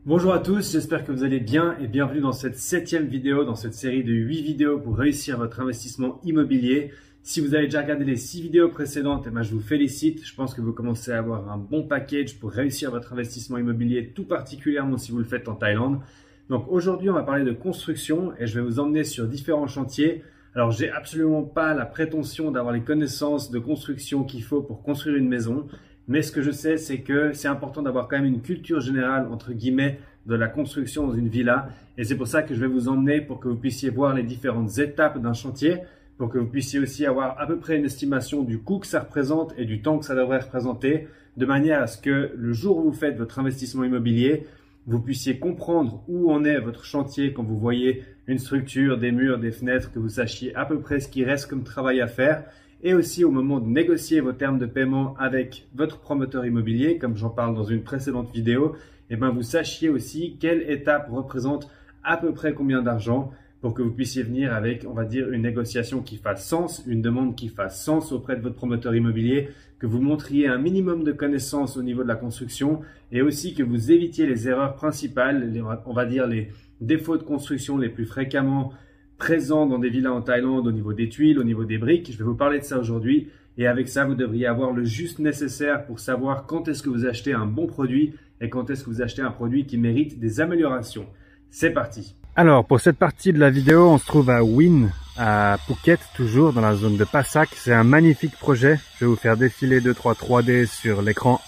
Bonjour à tous, j'espère que vous allez bien et bienvenue dans cette 7e vidéo, dans cette série de 8 vidéos pour réussir votre investissement immobilier. Si vous avez déjà regardé les 6 vidéos précédentes, je vous félicite. Je pense que vous commencez à avoir un bon package pour réussir votre investissement immobilier, tout particulièrement si vous le faites en Thaïlande. Donc aujourd'hui, on va parler de construction et je vais vous emmener sur différents chantiers. Alors, j'ai absolument pas la prétention d'avoir les connaissances de construction qu'il faut pour construire une maison. Mais ce que je sais, c'est que c'est important d'avoir quand même une culture générale, entre guillemets, de la construction dans une villa. Et c'est pour ça que je vais vous emmener pour que vous puissiez voir les différentes étapes d'un chantier, pour que vous puissiez aussi avoir à peu près une estimation du coût que ça représente et du temps que ça devrait représenter, de manière à ce que le jour où vous faites votre investissement immobilier, vous puissiez comprendre où en est votre chantier quand vous voyez une structure, des murs, des fenêtres, que vous sachiez à peu près ce qui reste comme travail à faire. Et aussi au moment de négocier vos termes de paiement avec votre promoteur immobilier, comme j'en parle dans une précédente vidéo, vous sachiez aussi quelle étape représente à peu près combien d'argent pour que vous puissiez venir avec, on va dire, une négociation qui fasse sens, une demande qui fasse sens auprès de votre promoteur immobilier, que vous montriez un minimum de connaissances au niveau de la construction et aussi que vous évitiez les erreurs principales, on va dire les défauts de construction les plus fréquemment présent dans des villas en Thaïlande au niveau des tuiles, au niveau des briques. Je vais vous parler de ça aujourd'hui et avec ça, vous devriez avoir le juste nécessaire pour savoir quand est-ce que vous achetez un bon produit et quand est-ce que vous achetez un produit qui mérite des améliorations. C'est parti. Alors, pour cette partie de la vidéo, on se trouve à Win, à Phuket, toujours dans la zone de Passac. C'est un magnifique projet. Je vais vous faire défiler 2-3 3D sur l'écran.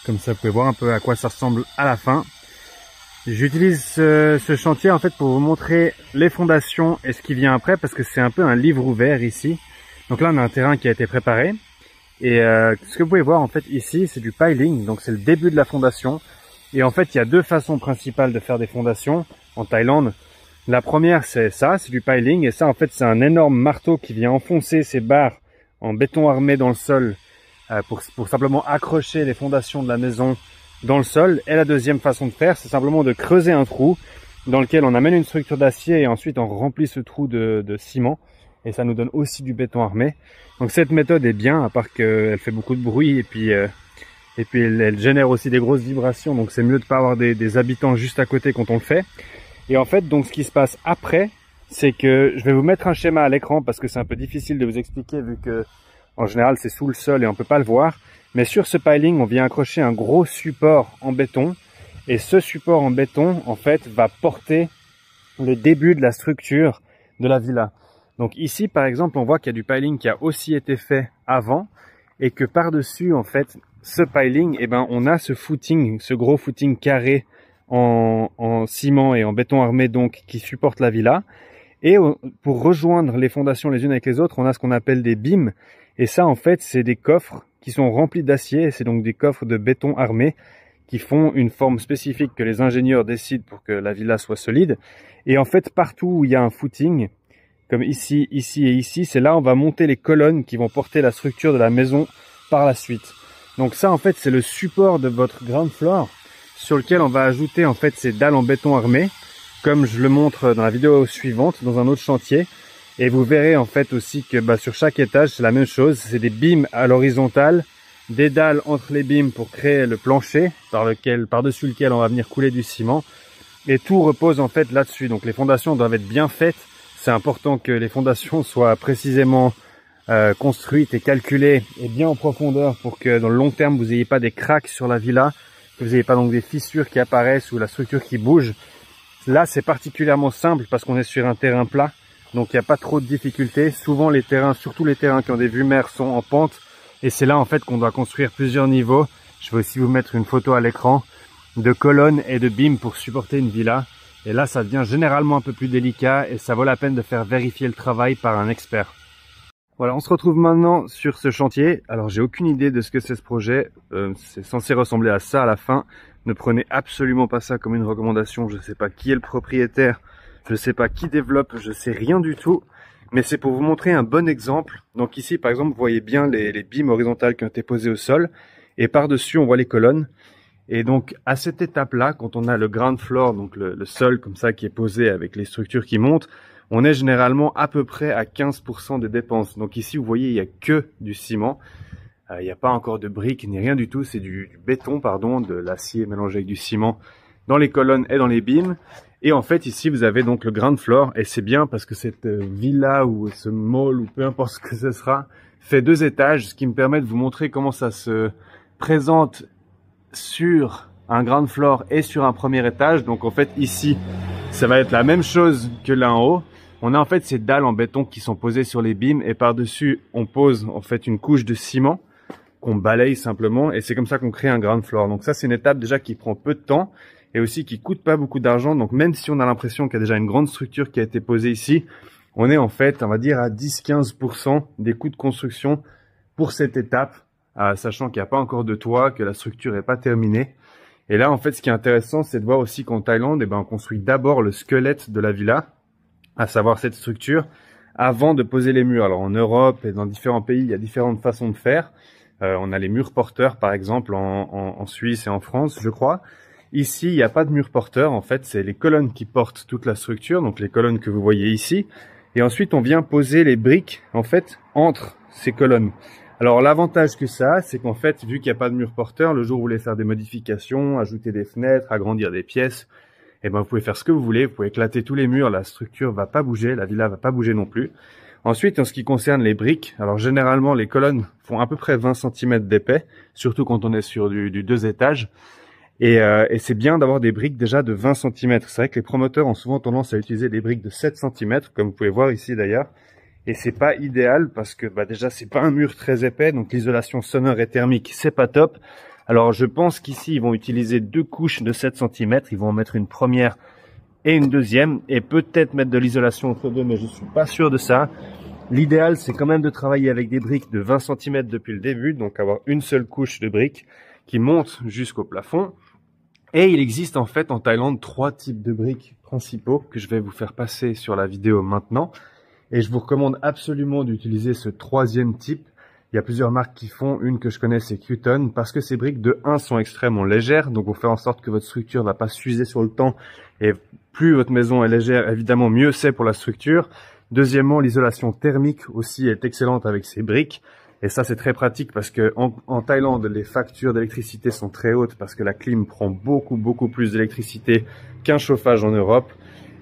Comme ça, vous pouvez voir un peu à quoi ça ressemble à la fin. J'utilise ce chantier en fait pour vous montrer les fondations et ce qui vient après parce que c'est un peu un livre ouvert ici. Donc là on a un terrain qui a été préparé et ce que vous pouvez voir en fait ici c'est du piling, donc c'est le début de la fondation. Et en fait il y a deux façons principales de faire des fondations en Thaïlande. La première c'est ça, c'est du piling et ça en fait c'est un énorme marteau qui vient enfoncer ces barres en béton armé dans le sol pour simplement accrocher les fondations de la maison dans le sol. Et la deuxième façon de faire, c'est simplement de creuser un trou dans lequel on amène une structure d'acier et ensuite on remplit ce trou de ciment et ça nous donne aussi du béton armé. Donc cette méthode est bien, à part qu'elle fait beaucoup de bruit et puis elle génère aussi des grosses vibrations, donc c'est mieux de pas avoir des habitants juste à côté quand on le fait. Et en fait, donc ce qui se passe après, c'est que je vais vous mettre un schéma à l'écran parce que c'est un peu difficile de vous expliquer vu que en général c'est sous le sol et on peut pas le voir. Mais sur ce piling, on vient accrocher un gros support en béton. Et ce support en béton, en fait, va porter le début de la structure de la villa. Donc ici, par exemple, on voit qu'il y a du piling qui a aussi été fait avant. Et que par-dessus, en fait, ce piling, on a ce footing, ce gros footing carré en ciment et en béton armé, donc, qui supporte la villa. Et pour rejoindre les fondations les unes avec les autres, on a ce qu'on appelle des beams. Et ça, en fait, c'est des coffres qui sont remplis d'acier. C'est donc des coffres de béton armé qui font une forme spécifique que les ingénieurs décident pour que la villa soit solide. Et en fait, partout où il y a un footing, comme ici, ici et ici, c'est là où on va monter les colonnes qui vont porter la structure de la maison par la suite. Donc ça, en fait, c'est le support de votre ground floor sur lequel on va ajouter en fait ces dalles en béton armé, comme je le montre dans la vidéo suivante, dans un autre chantier. Et vous verrez en fait aussi que sur chaque étage, c'est la même chose. C'est des beams à l'horizontale, des dalles entre les beams pour créer le plancher par-dessus lequel on va venir couler du ciment. Et tout repose en fait là-dessus. Donc les fondations doivent être bien faites. C'est important que les fondations soient précisément construites et calculées et bien en profondeur pour que dans le long terme, vous n'ayez pas des cracks sur la villa, que vous n'ayez pas donc des fissures qui apparaissent ou la structure qui bouge. Là, c'est particulièrement simple parce qu'on est sur un terrain plat. Donc il n'y a pas trop de difficultés. Souvent les terrains, surtout les terrains qui ont des vues mer, sont en pente. Et c'est là en fait qu'on doit construire plusieurs niveaux. Je vais aussi vous mettre une photo à l'écran de colonnes et de beams pour supporter une villa. Et là ça devient généralement un peu plus délicat et ça vaut la peine de faire vérifier le travail par un expert. Voilà, on se retrouve maintenant sur ce chantier. Alors j'ai aucune idée de ce que c'est ce projet. C'est censé ressembler à ça à la fin. Ne prenez absolument pas ça comme une recommandation. Je ne sais pas qui est le propriétaire. Je ne sais pas qui développe, je ne sais rien du tout, mais c'est pour vous montrer un bon exemple. Donc ici, par exemple, vous voyez bien les beams horizontales qui ont été posées au sol, et par-dessus, on voit les colonnes. Et donc, à cette étape-là, quand on a le ground floor, donc le sol comme ça qui est posé avec les structures qui montent, on est généralement à peu près à 15% des dépenses. Donc ici, vous voyez, il n'y a que du ciment. Il n'y a pas encore de briques ni rien du tout, c'est du béton, pardon, de l'acier mélangé avec du ciment dans les colonnes et dans les beams. Et en fait, ici, vous avez donc le ground floor. Et c'est bien parce que cette villa ou ce mall ou peu importe ce que ce sera, fait 2 étages, ce qui me permet de vous montrer comment ça se présente sur un ground floor et sur un premier étage. Donc en fait, ici, ça va être la même chose que là en haut. On a en fait ces dalles en béton qui sont posées sur les beams et par-dessus, on pose en fait une couche de ciment qu'on balaye simplement et c'est comme ça qu'on crée un ground floor. Donc ça, c'est une étape déjà qui prend peu de temps et aussi qui coûte pas beaucoup d'argent. Donc même si on a l'impression qu'il y a déjà une grande structure qui a été posée ici, on est en fait, on va dire, à 10-15% des coûts de construction pour cette étape, sachant qu'il n'y a pas encore de toit, que la structure n'est pas terminée. Et là, en fait, ce qui est intéressant, c'est de voir aussi qu'en Thaïlande, on construit d'abord le squelette de la villa, à savoir cette structure, avant de poser les murs. Alors en Europe et dans différents pays, il y a différentes façons de faire. On a les murs porteurs, par exemple, en Suisse et en France, je crois. Ici, il n'y a pas de murs porteurs. En fait, c'est les colonnes qui portent toute la structure, donc les colonnes que vous voyez ici. Et ensuite, on vient poser les briques, en fait, entre ces colonnes. Alors, l'avantage que ça a, c'est qu'en fait, vu qu'il n'y a pas de mur porteur, le jour où vous voulez faire des modifications, ajouter des fenêtres, agrandir des pièces, vous pouvez faire ce que vous voulez. Vous pouvez éclater tous les murs, la structure va pas bouger, la villa va pas bouger non plus. Ensuite, en ce qui concerne les briques, alors généralement, les colonnes font à peu près 20 cm d'épais, surtout quand on est sur du 2 étages. Et c'est bien d'avoir des briques déjà de 20 cm. C'est vrai que les promoteurs ont souvent tendance à utiliser des briques de 7 cm, comme vous pouvez voir ici d'ailleurs. Et c'est pas idéal parce que déjà c'est pas un mur très épais, donc l'isolation sonore et thermique c'est pas top. Alors je pense qu'ici ils vont utiliser 2 couches de 7 cm, ils vont en mettre une première et une deuxième, et peut-être mettre de l'isolation entre deux, mais je suis pas sûr de ça. L'idéal c'est quand même de travailler avec des briques de 20 cm depuis le début, donc avoir une seule couche de briques qui monte jusqu'au plafond. Et il existe en fait en Thaïlande 3 types de briques principaux que je vais vous faire passer sur la vidéo maintenant. Et je vous recommande absolument d'utiliser ce 3e type. Il y a plusieurs marques qui font, une que je connais c'est Qton, parce que ces briques de 1 sont extrêmement légères, donc vous faire en sorte que votre structure ne va pas s'user sur le temps, et plus votre maison est légère, évidemment mieux c'est pour la structure. Deuxièmement, l'isolation thermique aussi est excellente avec ces briques, et ça c'est très pratique parce que en Thaïlande les factures d'électricité sont très hautes parce que la clim prend beaucoup plus d'électricité qu'un chauffage en Europe.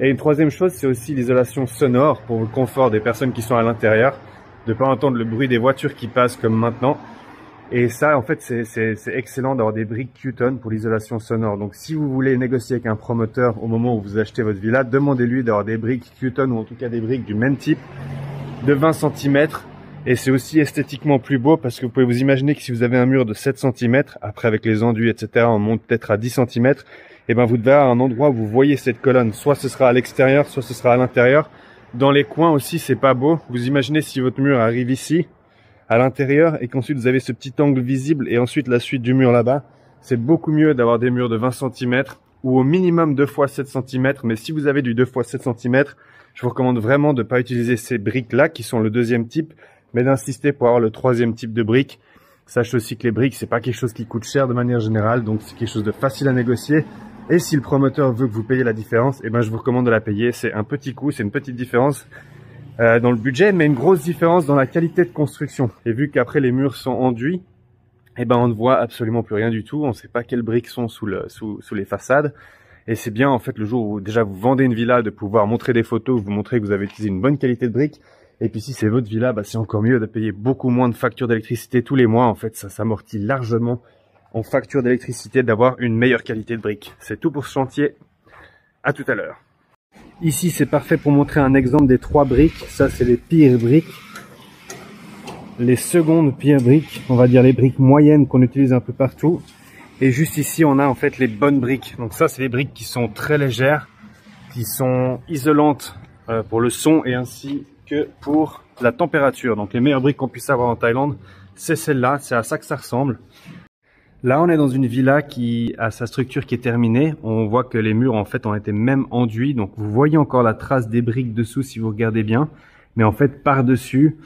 Et une 3e chose, c'est aussi l'isolation sonore pour le confort des personnes qui sont à l'intérieur, de ne pas entendre le bruit des voitures qui passent comme maintenant. Et ça, en fait, c'est excellent d'avoir des briques Qton pour l'isolation sonore. Donc, si vous voulez négocier avec un promoteur au moment où vous achetez votre villa, demandez-lui d'avoir des briques Qton ou en tout cas des briques du même type de 20 cm. Et c'est aussi esthétiquement plus beau parce que vous pouvez vous imaginer que si vous avez un mur de 7 cm, après avec les enduits, etc., on monte peut-être à 10 cm, vous devez avoir un endroit où vous voyez cette colonne. Soit ce sera à l'extérieur, soit ce sera à l'intérieur. Dans les coins aussi, c'est pas beau. Vous imaginez si votre mur arrive ici, à l'intérieur, et qu'ensuite vous avez ce petit angle visible et ensuite la suite du mur là-bas. C'est beaucoup mieux d'avoir des murs de 20 cm ou au minimum 2 x 7 cm. Mais si vous avez du 2 x 7 cm, je vous recommande vraiment de ne pas utiliser ces briques-là qui sont le 2e type, mais d'insister pour avoir le 3e type de briques. Sachez aussi que les briques, c'est pas quelque chose qui coûte cher de manière générale, donc c'est quelque chose de facile à négocier. Et si le promoteur veut que vous payiez la différence, je vous recommande de la payer. C'est un petit coût, c'est une petite différence dans le budget, mais une grosse différence dans la qualité de construction. Et vu qu'après les murs sont enduits, on ne voit absolument plus rien du tout. On ne sait pas quelles briques sont sous les façades. Et c'est bien en fait le jour où déjà vous vendez une villa de pouvoir montrer des photos, vous montrer que vous avez utilisé une bonne qualité de briques. Et puis si c'est votre villa, c'est encore mieux de payer beaucoup moins de factures d'électricité tous les mois. En fait, ça s'amortit largement en facture d'électricité d'avoir une meilleure qualité de briques. C'est tout pour ce chantier. À tout à l'heure. Ici, c'est parfait pour montrer un exemple des 3 briques. Ça, c'est les pires briques. Les secondes pires briques, on va dire les briques moyennes qu'on utilise un peu partout. Et juste ici, on a en fait les bonnes briques. Donc ça, c'est les briques qui sont très légères, qui sont isolantes pour le son et ainsi que pour la température. Donc les meilleures briques qu'on puisse avoir en Thaïlande, c'est celle-là. C'est à ça que ça ressemble. Là, on est dans une villa qui a sa structure qui est terminée. On voit que les murs, en fait, ont été même enduits. Donc, vous voyez encore la trace des briques dessous si vous regardez bien. Mais en fait, par-dessus,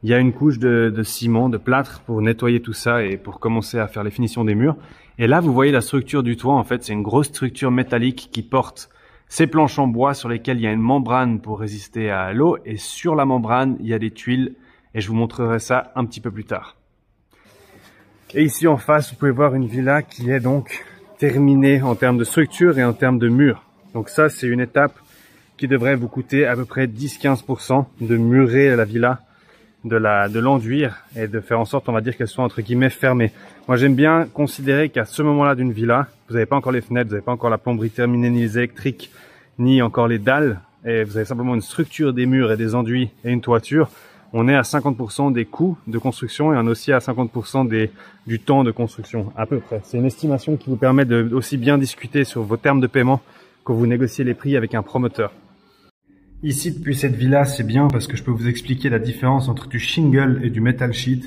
il y a une couche de ciment, de plâtre pour nettoyer tout ça et pour commencer à faire les finitions des murs. Et là, vous voyez la structure du toit. En fait, c'est une grosse structure métallique qui porte ces planches en bois sur lesquelles il y a une membrane pour résister à l'eau. Et sur la membrane, il y a des tuiles. Et je vous montrerai ça un petit peu plus tard. Et ici en face, vous pouvez voir une villa qui est donc terminé en termes de structure et en termes de mur. Donc ça, c'est une étape qui devrait vous coûter à peu près 10-15% de murer la villa, de l'enduire et de faire en sorte, on va dire, qu'elle soit entre guillemets fermée. Moi, j'aime bien considérer qu'à ce moment-là d'une villa, vous n'avez pas encore les fenêtres, vous n'avez pas encore la plomberie terminée, ni les électriques, ni encore les dalles, et vous avez simplement une structure des murs et des enduits et une toiture. On est à 50% des coûts de construction et on est aussi à 50% du temps de construction, à peu près. C'est une estimation qui vous permet de aussi bien discuter sur vos termes de paiement quand vous négociez les prix avec un promoteur. Ici, depuis cette villa, c'est bien parce que je peux vous expliquer la différence entre du shingle et du metal sheet.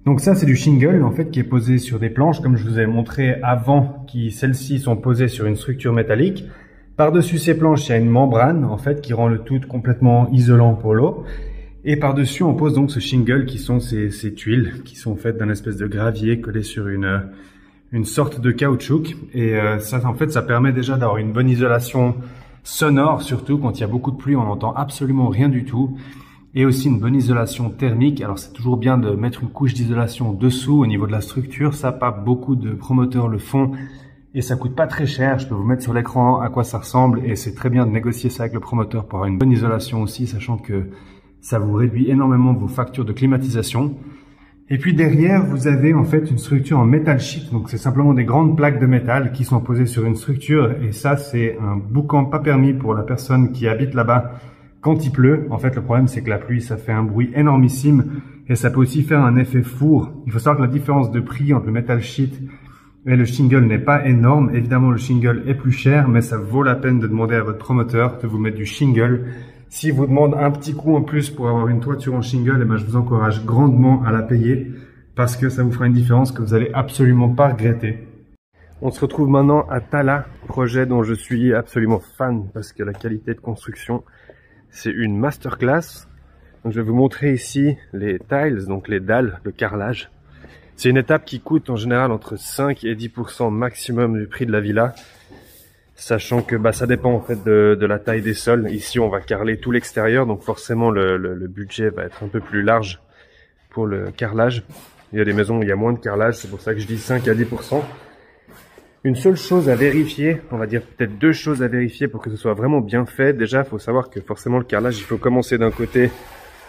Donc ça, c'est du shingle, en fait, qui est posé sur des planches, comme je vous ai montré avant, qui celles-ci sont posées sur une structure métallique. Par-dessus ces planches, il y a une membrane, en fait, qui rend le tout complètement isolant pour l'eau. Et par-dessus, on pose donc ce shingle, qui sont ces tuiles, qui sont faites d'un espèce de gravier collé sur une sorte de caoutchouc. Et ça, en fait, ça permet déjà d'avoir une bonne isolation sonore, surtout quand il y a beaucoup de pluie, on n'entend absolument rien du tout. Et aussi une bonne isolation thermique. Alors c'est toujours bien de mettre une couche d'isolation dessous au niveau de la structure. Ça, pas beaucoup de promoteurs le font et ça coûte pas très cher. Je peux vous mettre sur l'écran à quoi ça ressemble et c'est très bien de négocier ça avec le promoteur pour avoir une bonne isolation aussi, sachant que ça vous réduit énormément vos factures de climatisation. Et puis derrière, vous avez en fait une structure en metal sheet. Donc c'est simplement des grandes plaques de métal qui sont posées sur une structure et ça, c'est un boucan pas permis pour la personne qui habite là-bas. Quand il pleut, en fait, le problème, c'est que la pluie, ça fait un bruit énormissime et ça peut aussi faire un effet four. Il faut savoir que la différence de prix entre le metal sheet et le shingle n'est pas énorme. Évidemment, le shingle est plus cher, mais ça vaut la peine de demander à votre promoteur de vous mettre du shingle. S'il vous demande un petit coup en plus pour avoir une toiture en shingle, eh ben, je vous encourage grandement à la payer parce que ça vous fera une différence que vous allez absolument pas regretter. On se retrouve maintenant à Tala, projet dont je suis absolument fan parce que la qualité de construction, c'est une masterclass. Donc je vais vous montrer ici les tiles, donc les dalles, le carrelage. C'est une étape qui coûte en général entre 5 et 10% maximum du prix de la villa. Sachant que ça dépend en fait de la taille des sols. Ici on va carreler tout l'extérieur, donc forcément le budget va être un peu plus large pour le carrelage. Il y a des maisons où il y a moins de carrelage, c'est pour ça que je dis 5 à 10%. Une seule chose à vérifier, on va dire peut-être deux choses à vérifier pour que ce soit vraiment bien fait. Déjà, il faut savoir que forcément le carrelage, il faut commencer d'un côté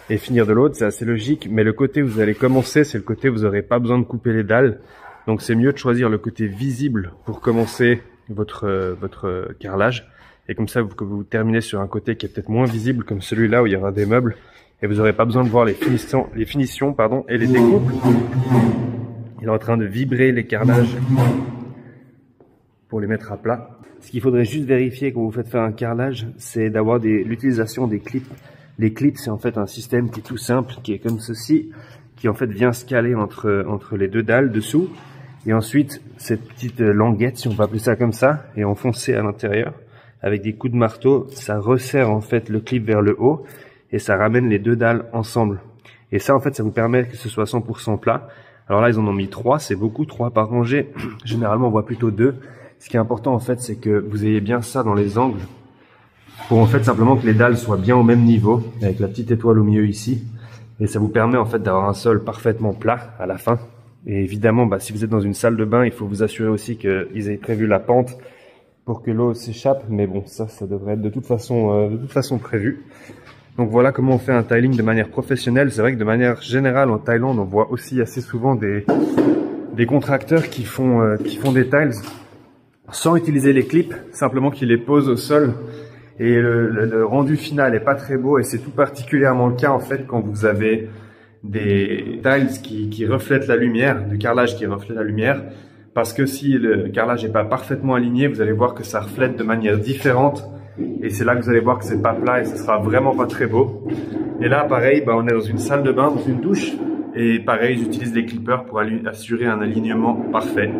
et finir de l'autre, c'est assez logique. Mais le côté où vous allez commencer, c'est le côté où vous n'aurez pas besoin de couper les dalles. Donc c'est mieux de choisir le côté visible pour commencer votre carrelage. Et comme ça, que vous terminez sur un côté qui est peut-être moins visible, comme celui-là où il y aura des meubles. Et vous n'aurez pas besoin de voir les finitions et les découpes. Il est en train de vibrer les carrelages pour les mettre à plat. Ce qu'il faudrait juste vérifier quand vous faites faire un carrelage, c'est d'avoir l'utilisation des clips. Les clips, c'est en fait un système qui est tout simple, qui est comme ceci, qui en fait vient se caler entre les deux dalles dessous. Et ensuite, cette petite languette, si on peut appeler ça comme ça, est enfoncée à l'intérieur. Avec des coups de marteau, ça resserre en fait le clip vers le haut et ça ramène les deux dalles ensemble. Et ça, en fait, ça vous permet que ce soit 100% plat. Alors là, ils en ont mis 3, c'est beaucoup, 3 par rangée. Généralement, on voit plutôt 2. Ce qui est important en fait, c'est que vous ayez bien ça dans les angles pour en fait simplement que les dalles soient bien au même niveau avec la petite étoile au milieu ici. Et ça vous permet en fait d'avoir un sol parfaitement plat à la fin. Et évidemment, si vous êtes dans une salle de bain, il faut vous assurer aussi qu'ils aient prévu la pente pour que l'eau s'échappe. Mais bon, ça devrait être de toute façon prévu. Donc voilà comment on fait un tiling de manière professionnelle. C'est vrai que de manière générale en Thaïlande, on voit aussi assez souvent des contracteurs qui font des tiles sans utiliser les clips, simplement qu'ils les posent au sol. Et le rendu final est pas très beau et c'est tout particulièrement le cas en fait quand vous avez des tiles qui reflètent la lumière, du carrelage qui reflète la lumière. Parce que si le carrelage n'est pas parfaitement aligné, vous allez voir que ça reflète de manière différente. Et c'est là que vous allez voir que c'est pas plat et ce sera vraiment pas très beau. Et là, pareil, on est dans une salle de bain, dans une douche. Et pareil, j'utilise des clippers pour assurer un alignement parfait.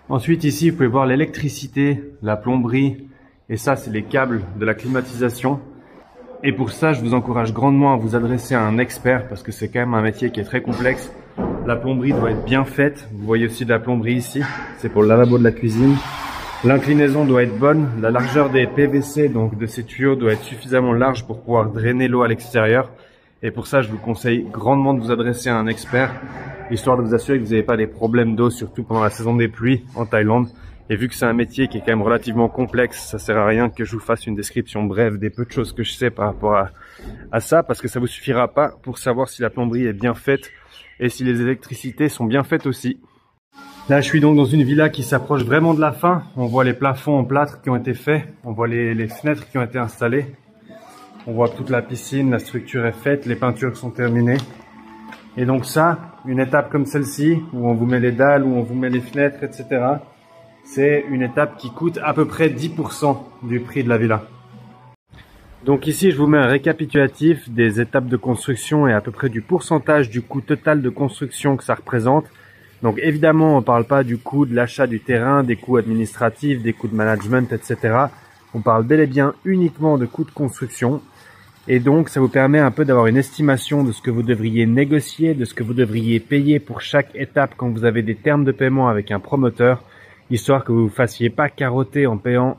Ensuite, ici, vous pouvez voir l'électricité, la plomberie. Et ça, c'est les câbles de la climatisation. Et pour ça, je vous encourage grandement à vous adresser à un expert parce que c'est quand même un métier qui est très complexe. La plomberie doit être bien faite. Vous voyez aussi de la plomberie ici. C'est pour le lavabo de la cuisine. L'inclinaison doit être bonne. La largeur des PVC, donc de ces tuyaux, doit être suffisamment large pour pouvoir drainer l'eau à l'extérieur. Et pour ça, je vous conseille grandement de vous adresser à un expert, histoire de vous assurer que vous n'avez pas des problèmes d'eau, surtout pendant la saison des pluies en Thaïlande. Et vu que c'est un métier qui est quand même relativement complexe, ça sert à rien que je vous fasse une description brève des peu de choses que je sais par rapport à ça, parce que ça vous suffira pas pour savoir si la plomberie est bien faite et si les électricités sont bien faites aussi. Là, je suis donc dans une villa qui s'approche vraiment de la fin. On voit les plafonds en plâtre qui ont été faits, on voit les fenêtres qui ont été installées, on voit toute la piscine, la structure est faite, les peintures sont terminées. Et donc ça, une étape comme celle-ci, où on vous met les dalles, où on vous met les fenêtres, etc., c'est une étape qui coûte à peu près 10% du prix de la villa. Donc ici, je vous mets un récapitulatif des étapes de construction et à peu près du pourcentage du coût total de construction que ça représente. Donc évidemment, on ne parle pas du coût de l'achat du terrain, des coûts administratifs, des coûts de management, etc. On parle bel et bien uniquement de coûts de construction. Et donc, ça vous permet un peu d'avoir une estimation de ce que vous devriez négocier, de ce que vous devriez payer pour chaque étape quand vous avez des termes de paiement avec un promoteur, histoire que vous ne vous fassiez pas carotter en payant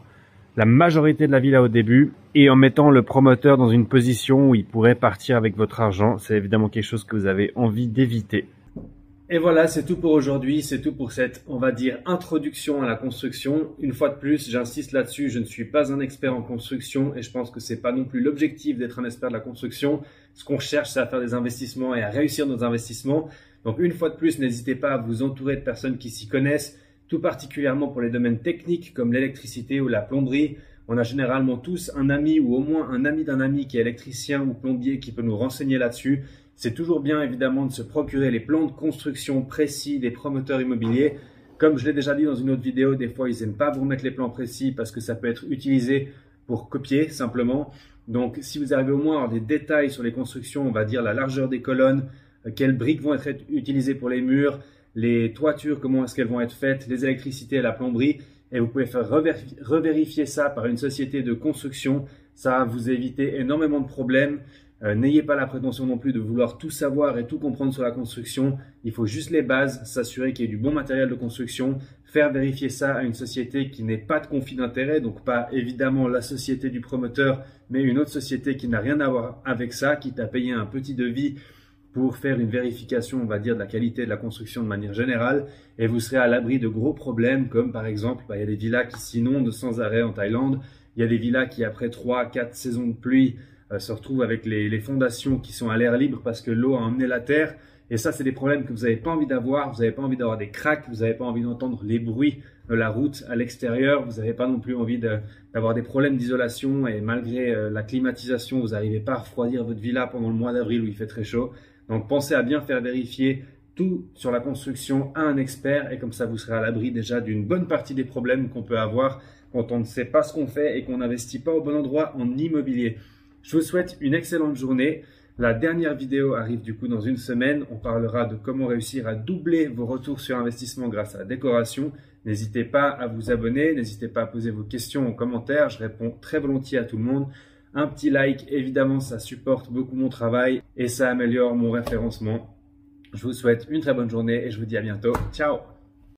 la majorité de la villa au début et en mettant le promoteur dans une position où il pourrait partir avec votre argent. C'est évidemment quelque chose que vous avez envie d'éviter. Et voilà, c'est tout pour aujourd'hui, c'est tout pour cette, on va dire, introduction à la construction. Une fois de plus, j'insiste là-dessus, je ne suis pas un expert en construction et je pense que c'est pas non plus l'objectif d'être un expert de la construction. Ce qu'on cherche, c'est à faire des investissements et à réussir nos investissements. Donc une fois de plus, n'hésitez pas à vous entourer de personnes qui s'y connaissent, tout particulièrement pour les domaines techniques comme l'électricité ou la plomberie. On a généralement tous un ami ou au moins un ami d'un ami qui est électricien ou plombier qui peut nous renseigner là-dessus. C'est toujours bien évidemment de se procurer les plans de construction précis des promoteurs immobiliers. Comme je l'ai déjà dit dans une autre vidéo, des fois ils n'aiment pas vous remettre les plans précis parce que ça peut être utilisé pour copier simplement. Donc si vous arrivez au moins à avoir des détails sur les constructions, on va dire la largeur des colonnes, quelles briques vont être utilisées pour les murs, les toitures, comment est-ce qu'elles vont être faites, les électricités et la plomberie. Et vous pouvez faire revérifier ça par une société de construction. Ça va vous éviter énormément de problèmes. N'ayez pas la prétention non plus de vouloir tout savoir et tout comprendre sur la construction. Il faut juste les bases, s'assurer qu'il y ait du bon matériel de construction, faire vérifier ça à une société qui n'ait pas de conflit d'intérêt, donc pas évidemment la société du promoteur, mais une autre société qui n'a rien à voir avec ça, qui t'a payé un petit devis pour faire une vérification, on va dire, de la qualité de la construction de manière générale, et vous serez à l'abri de gros problèmes, comme par exemple, il y a des villas qui s'inondent sans arrêt en Thaïlande, il y a des villas qui après 3-4 saisons de pluie se retrouvent avec les fondations qui sont à l'air libre parce que l'eau a emmené la terre. Et ça, c'est des problèmes que vous n'avez pas envie d'avoir. Vous n'avez pas envie d'avoir des cracks, vous n'avez pas envie d'entendre les bruits de la route à l'extérieur. Vous n'avez pas non plus envie d'avoir des problèmes d'isolation. Et malgré la climatisation, vous n'arrivez pas à refroidir votre villa pendant le mois d'avril où il fait très chaud. Donc, pensez à bien faire vérifier tout sur la construction à un expert. Et comme ça, vous serez à l'abri déjà d'une bonne partie des problèmes qu'on peut avoir quand on ne sait pas ce qu'on fait et qu'on n'investit pas au bon endroit en immobilier. Je vous souhaite une excellente journée. La dernière vidéo arrive du coup dans une semaine. On parlera de comment réussir à doubler vos retours sur investissement grâce à la décoration. N'hésitez pas à vous abonner, n'hésitez pas à poser vos questions en commentaire. Je réponds très volontiers à tout le monde. Un petit like, évidemment, ça supporte beaucoup mon travail et ça améliore mon référencement. Je vous souhaite une très bonne journée et je vous dis à bientôt. Ciao!